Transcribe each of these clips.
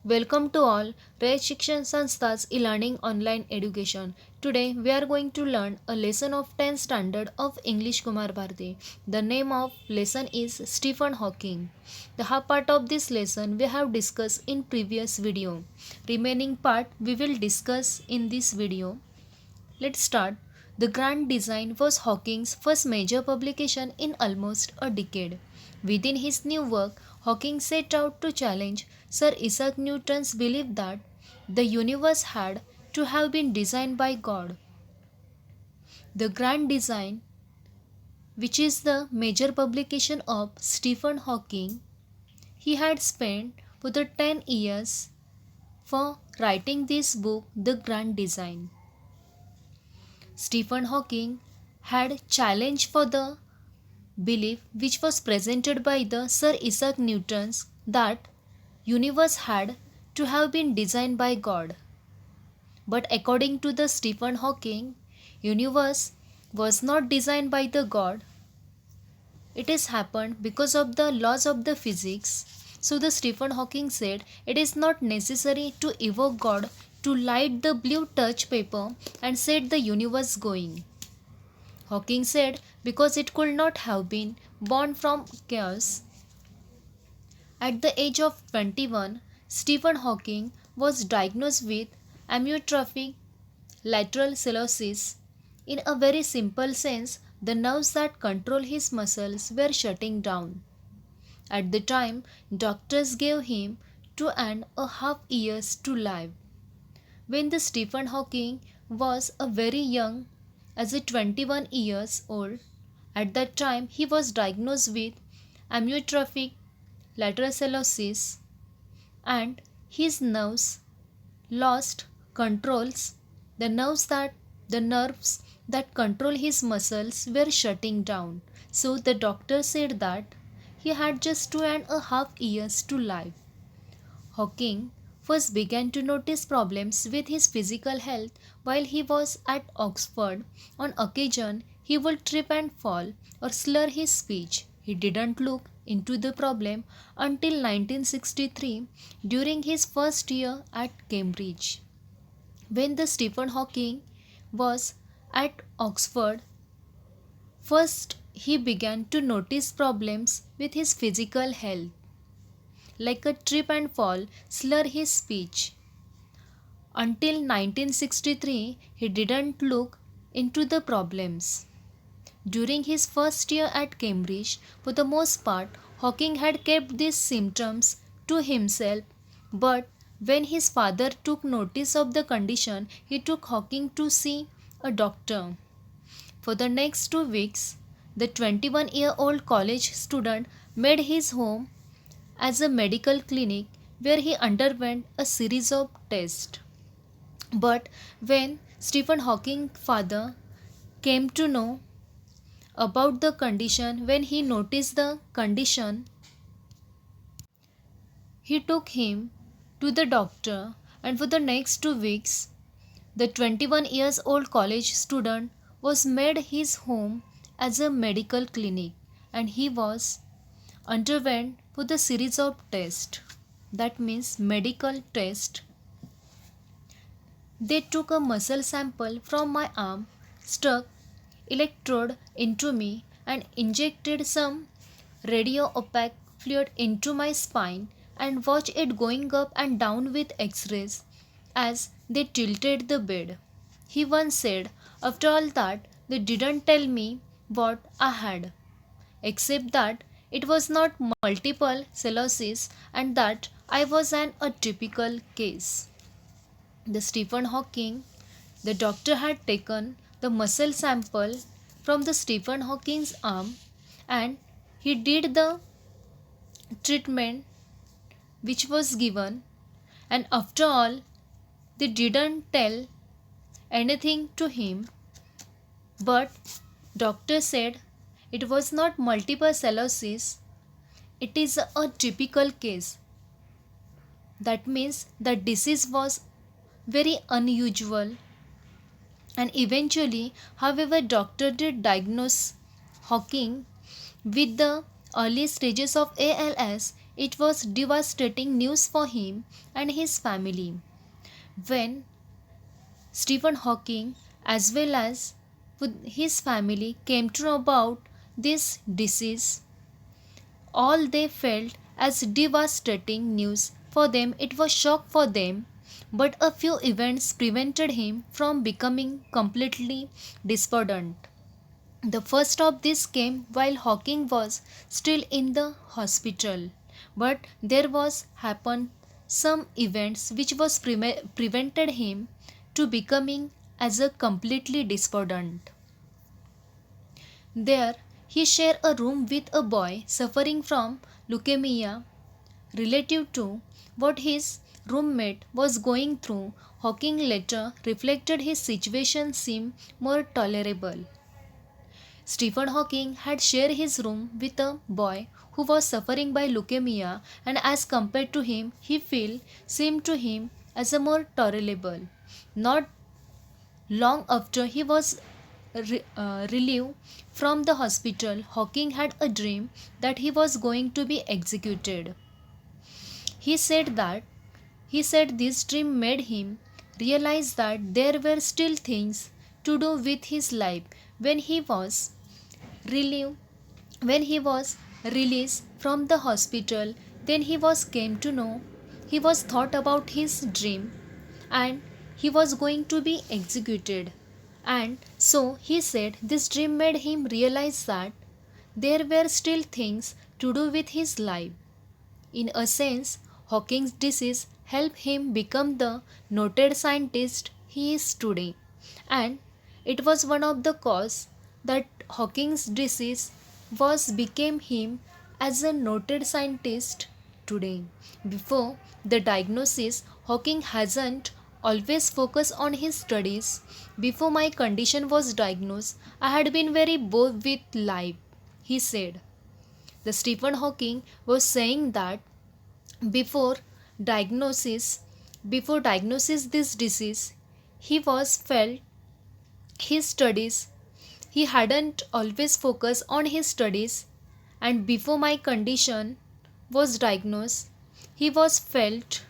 Welcome to all Rare Shikshan Sanstha's e-learning online education. Today we are going to learn a lesson of 10th standard of English Kumarbharati. The name of lesson is Stephen Hawking. The half part of this lesson we have discussed in previous video. Remaining part we will discuss in this video. Let's start. The Grand Design was Hawking's first major publication in almost a decade. Within his new work, Hawking set out to challenge Sir Isaac Newton's belief that the universe had to have been designed by God. The Grand Design, which is the major publication of Stephen Hawking, he had spent for the 10 years for writing this book, The Grand Design. Stephen Hawking had challenged for the belief which was presented by the Sir Isaac Newton's that universe had to have been designed by God. But according to the Stephen Hawking, universe was not designed by the God. It has happened because of the laws of the physics. So the Stephen Hawking said it is not necessary to evoke God to light the blue touch paper and set the universe going. Hawking said because it could not have been born from chaos. At the age of 21, Stephen Hawking was diagnosed with amyotrophic lateral sclerosis. In a very simple sense, the nerves that control his muscles were shutting down. At the time, doctors gave him 2.5 years to live. When the Stephen Hawking was a very young, as a 21 years old, at that time he was diagnosed with amyotrophic lateral sclerosis and his nerves lost controls. The nerves that control his muscles were shutting down. So the doctor said that he had just 2.5 years to live. Hawking first began to notice problems with his physical health while he was at Oxford. On occasion, he would trip and fall or slur his speech. He didn't look into the problem until 1963 during his first year at Cambridge. When the Stephen Hawking was at Oxford, first he began to notice problems with his physical health like a trip and fall, slur his speech. Until 1963, he didn't look into the problems. During his first year at Cambridge, for the most part, Hawking had kept these symptoms to himself, but when his father took notice of the condition, he took Hawking to see a doctor. For the next 2 weeks, the 21-year-old college student made his home as a medical clinic where he underwent a series of tests. But when Stephen Hawking's father came to know about the condition, when he noticed the condition, he took him to the doctor, and for the next 2 weeks, the 21 years old college student was made his home as a medical clinic, and he was underwent for the series of tests. That means medical test. They took a muscle sample from my arm, stuck electrode into me and injected some radio opaque fluid into my spine and watched it going up and down with x-rays as they tilted the bed. He once said, after all that, they didn't tell me what I had, except that it was not multiple sclerosis and that I was an atypical case. The Stephen Hawking, the doctor had taken the muscle sample from the Stephen Hawking's arm and he did the treatment which was given, and after all they didn't tell anything to him, but doctor said it was not multiple sclerosis, it is a typical case. That means the disease was very unusual, and eventually, however, doctor did diagnose Hawking with the early stages of ALS It was devastating news for him and his family. When Stephen Hawking, as well as with his family, came to know about this disease, all they felt as devastating news. For them, it was shock for them, but a few events prevented him from becoming completely despondent. The first of this came while Hawking was still in the hospital, but there was happened some events which was prevented him to becoming as a completely despondent. There he shared a room with a boy suffering from leukemia. Relative to what his roommate was going through, Hawking later reflected his situation seemed more tolerable. Stephen Hawking had shared his room with a boy who was suffering by leukemia, and as compared to him, he feel seemed to him as a more tolerable. Not long after he was relieved from the hospital, Hawking had a dream that he was going to be executed. He said that he said this dream made him realize that there were still things to do with his life. When he was relieved, when he was released from the hospital, then he was came to know he was thought about his dream and he was going to be executed. And so he said this dream made him realize that there were still things to do with his life. In a sense, Hawking's disease helped him become the noted scientist he is today. And it was one of the cause that Hawking's disease was became him as a noted scientist today. Before the diagnosis, Hawking hasn't always focused on his studies. Before my condition was diagnosed, I had been very bored with life, he said. The Stephen Hawking was saying that before diagnosis, before diagnosis this disease, he was felt his studies. He hadn't always focused on his studies, and before my condition was diagnosed, he was felt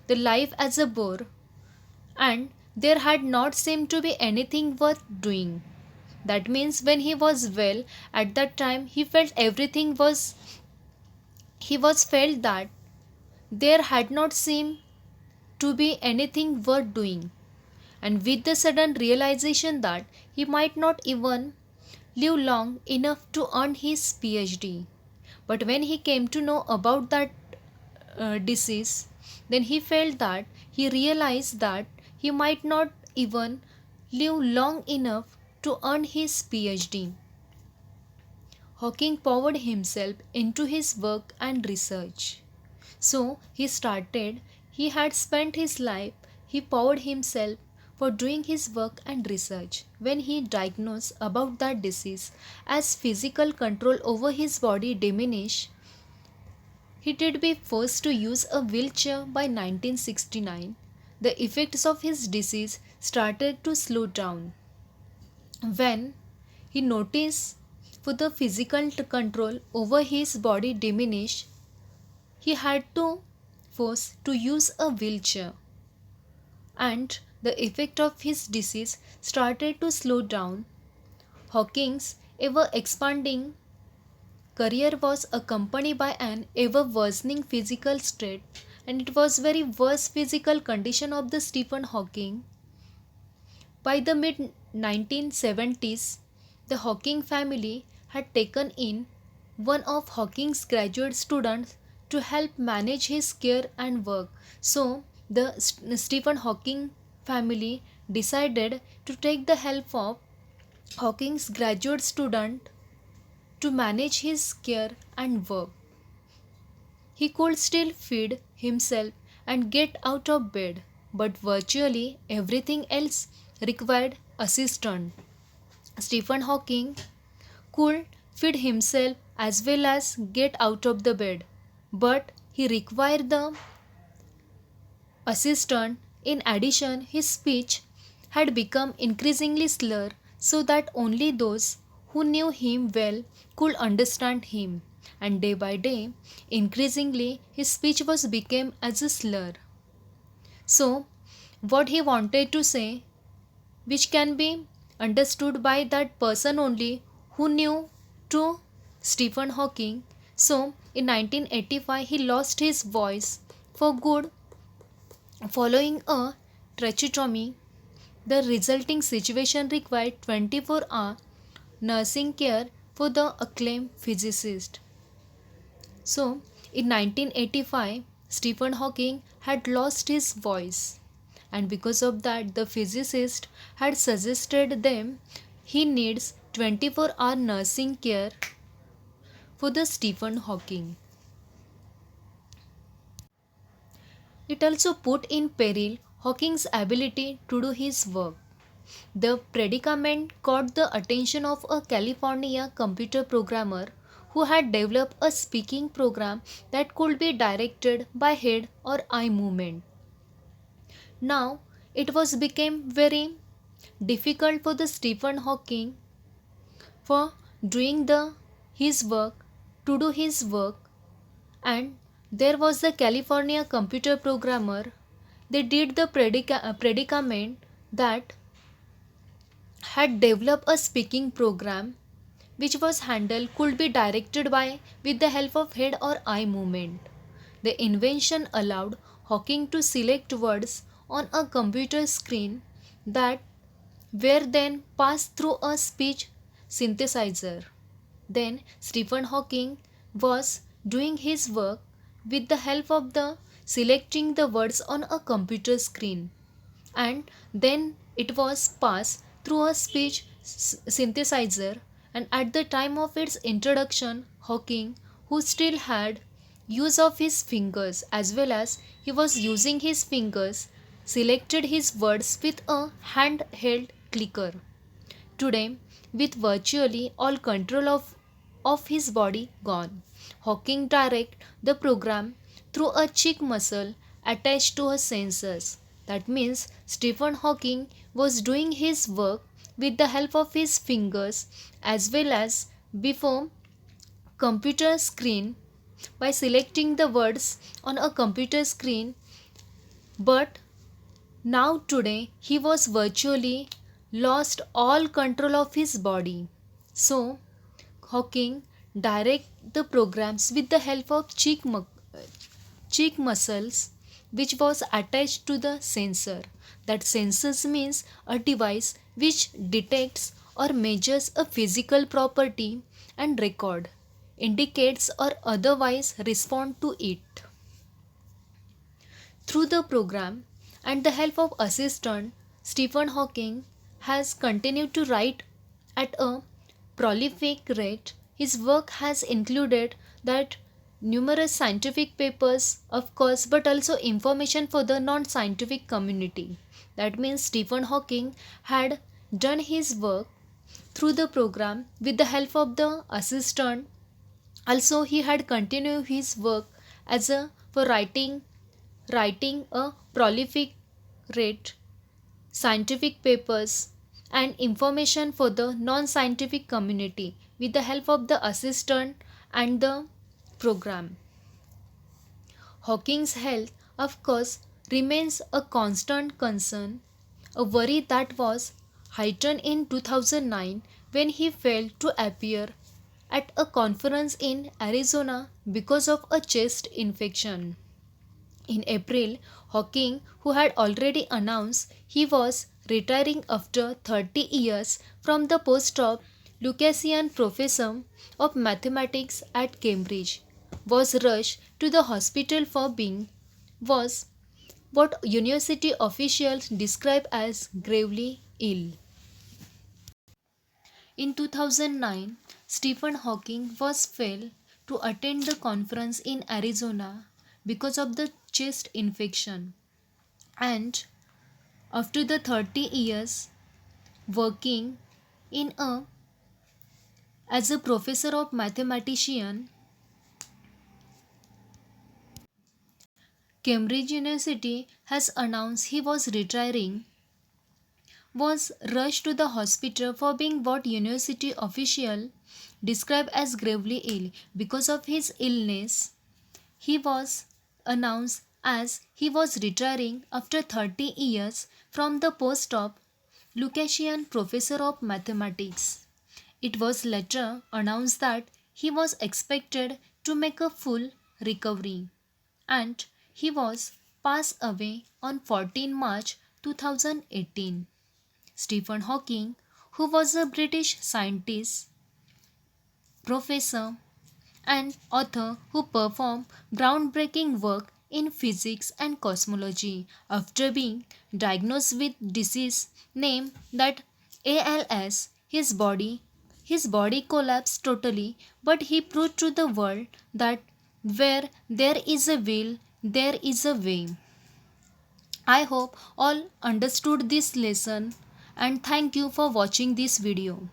the life as a bore, and there had not seemed to be anything worth doing. That means when he was well at that time, he felt everything was he was felt that there had not seemed to be anything worth doing. And with the sudden realization that he might not even live long enough to earn his PhD. But when he came to know about that disease, then he felt that he realized that he might not even live long enough to earn his PhD. Hawking poured himself into his work and research. So he had spent his life, he poured himself for doing his work and research. When he diagnosed about that disease, as physical control over his body diminished, he did be forced to use a wheelchair by 1969. The effects of his disease started to slow down. When he noticed for the physical control over his body diminished, he had to force to use a wheelchair, and the effect of his disease started to slow down. Hawking's ever expanding career was accompanied by an ever worsening physical state, and it was very worse physical condition of the Stephen Hawking. By the mid 1970s, the Hawking family had taken in one of Hawking's graduate students to help manage his care and work. So the Stephen Hawking family decided to take the help of Hawking's graduate student to manage his care and work. He could still feed himself and get out of bed, but virtually everything else required assistance. Stephen Hawking could feed himself as well as get out of the bed, but he required the assistant. In addition, his speech had become increasingly slurred so that only those who knew him well could understand him. and day by day, increasingly, his speech was became as a slur. So, what he wanted to say, which can be understood by that person only who knew to Stephen Hawking. So, in 1985, he lost his voice for good following a tracheotomy. The resulting situation required 24-hour nursing care for the acclaimed physicist. So, in 1985, Stephen Hawking had lost his voice, and because of that, the physicist had suggested them he needs 24-hour nursing care for the Stephen Hawking. It also put in peril Hawking's ability to do his work. The predicament caught the attention of a California computer programmer who had developed a speaking program that could be directed by head or eye movement. Now, it was became very difficult for the Stephen Hawking for doing his work to do his work, and there was the California computer programmer. They did the predicament that had developed a speaking program which was handled could be directed by with the help of head or eye movement. The invention allowed Hawking to select words on a computer screen that were then passed through a speech synthesizer. Then Stephen Hawking was doing his work with the help of the selecting the words on a computer screen, and then it was passed through a speech synthesizer. And at the time of its introduction, Hawking, who still had use of his fingers as well as he was using his fingers, selected his words with a handheld clicker. Today, with virtually all control of his body gone, Hawking direct the program through a cheek muscle attached to her sensors. That means Stephen Hawking was doing his work with the help of his fingers as well as before computer screen by selecting the words on a computer screen, but now today he was virtually lost all control of his body. So Hawking direct the programs with the help of cheek muscles which was attached to the sensor. That sensors means a device which detects or measures a physical property and record, indicates or otherwise respond to it. Through the program and the help of assistant, Stephen Hawking has continued to write at a prolific rate. His work has included that numerous scientific papers, of course, but also information for the non-scientific community. That means Stephen Hawking had done his work through the program with the help of the assistant. Also, he had continued his work as a for writing a prolific rate scientific papers and information for the non-scientific community with the help of the assistant and the program. Hawking's health, of course, remains a constant concern, a worry that was heightened in 2009 when he failed to appear at a conference in Arizona because of a chest infection. In April, Hawking, who had already announced he was retiring after 30 years from the post of Lucasian Professor of Mathematics at Cambridge, was rushed to the hospital for being was what university officials describe as gravely ill. In 2009, Stephen Hawking was failed to attend the conference in Arizona because of the chest infection, and after the 30 years working in a as a professor of mathematician, Cambridge University has announced he was retiring was rushed to the hospital for being what university official described as gravely ill. Because of his illness, he was announced as he was retiring after 30 years from the post of Lucasian Professor of Mathematics. It was later announced that he was expected to make a full recovery, and he was passed away on 14 March 2018. Stephen Hawking, who was a British scientist, professor, and author who performed groundbreaking work in physics and cosmology after being diagnosed with disease named that ALS. His body collapsed totally, but he proved to the world that where there is a will, there is a way. I hope all understood this lesson, and thank you for watching this video.